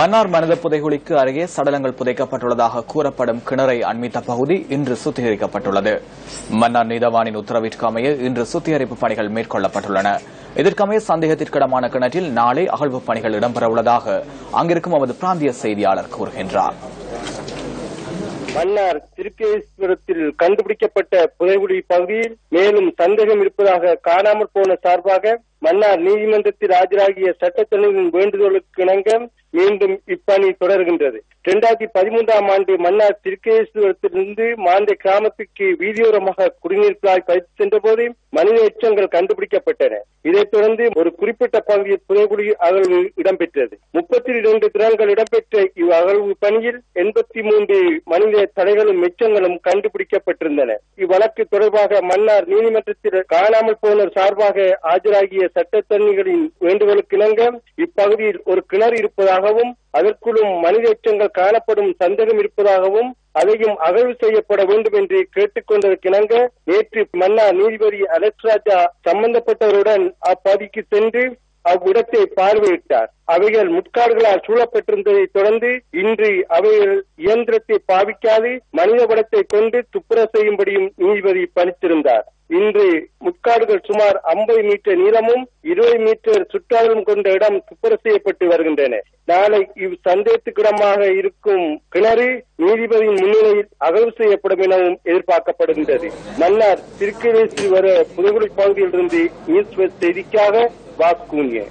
மன்னார் மனித புதைகுழிக்கு அருகே சடலங்கள் புதைக்கப்பட்டுள்ளதாக கூறப்படும் கிணறை அண்மித்த பகுதி இன்று சுத்திகரிக்கப்பட்டுள்ளது. மன்னார் நீதவானின் உத்தரவிற்கு அமைய இன்று சுத்திகரிப்பு பணிகள் மேற்கொள்ளப்பட்டுள்ளன. இதற்கமைய சந்தேகத்திற்கிடமான கிணற்றில் நாளை அகழ்வுப் பணிகள் இடம்பெறவுள்ளதாக அங்கிருக்கும் நமது பிராந்திய செய்தியாளர் கூறுகின்றார். மன்னார் திருக்கேஸ்வரத்தில் கண்டுபிடிக்கப்பட்ட புதைகுழி பகுதியில் மேலும் சந்தேகம் இருப்பதாக காணாமல் போன சார்பாக மன்னார் நீதிமன்றத்தில் ஆஜராகிய சட்டத்தணிகளின் வேண்டுகோளுக்கு இணங்க மீண்டும் இப்பணி தொடர்கின்றது. 2013ஆம் ஆண்டு மன்னார் திருக்கேஸ்வரத்திலிருந்து மாந்தை கிராமத்துக்கு வீதியோரமாக குடிநீர் குழாய் பதித்து சென்றபோது மனித எச்சங்கள் கண்டுபிடிக்கப்பட்டன. இதைத் தொடர்ந்து ஒரு குறிப்பிட்ட பகுதியில் புதைகுழி அகழ்வு இடம்பெற்றது. 32 திறன்கள் இடம்பெற்ற இவ் அகழ்வு பணியில் 83 மனித தலைகளும் எச்சங்களும் கண்டுபிடிக்கப்பட்டிருந்தன. இவ்வழக்கு தொடர்பாக மன்னார் நீதிமன்றத்தில் காணாமல் போனோர் சார்பாக ஆஜராகிய சட்டத்தரணிகளின் வேண்டுகோளுக்கு இணங்க இப்பகுதியில் ஒரு கிணறு இருப்பதாகவும் அதற்குள்ளும் மனித எச்சங்கள் காணப்படும் சந்தேகம் இருப்பதாகவும் அதையும் அகழ்வு செய்யப்பட வேண்டும் என்று கேட்டுக் கொண்டதற்கிணங்க நேற்று மன்னார் நீதிபதி அலெக்ஸ் ராஜா சம்பந்தப்பட்டவருடன் அப்பகுதிக்கு சென்று அவ்விடத்தை பார்வையிட்டார். அவைகள் முட்காடுகளால் சூழப்பட்டிருந்ததை தொடர்ந்து இன்று அவைகள் இயந்திரத்தை பாவிக்காது மனித படத்தை கொண்டு துப்புரவு செய்யும்படியும் நீதிபதி பணித்திருந்தார். இன்று முட்காடுகள் சுமார் 50 மீட்டர் நீளமும் 20 மீட்டர் சுற்றளவும் கொண்ட இடம் துப்புரவு செய்யப்பட்டு வருகின்றன. நாளை இவ் சந்தேகத்துக்கிடமாக இருக்கும் கிணறு நீதிபதியின் முன்னிலையில் அகழ்வு செய்யப்படும் எனவும் எதிர்பார்க்கப்படுகின்றது. மன்னார் திருக்கேஸ்வர புதைகுழி பகுதியிலிருந்து நியூஸ் செய்திக்காக வாஸ்கூனிய.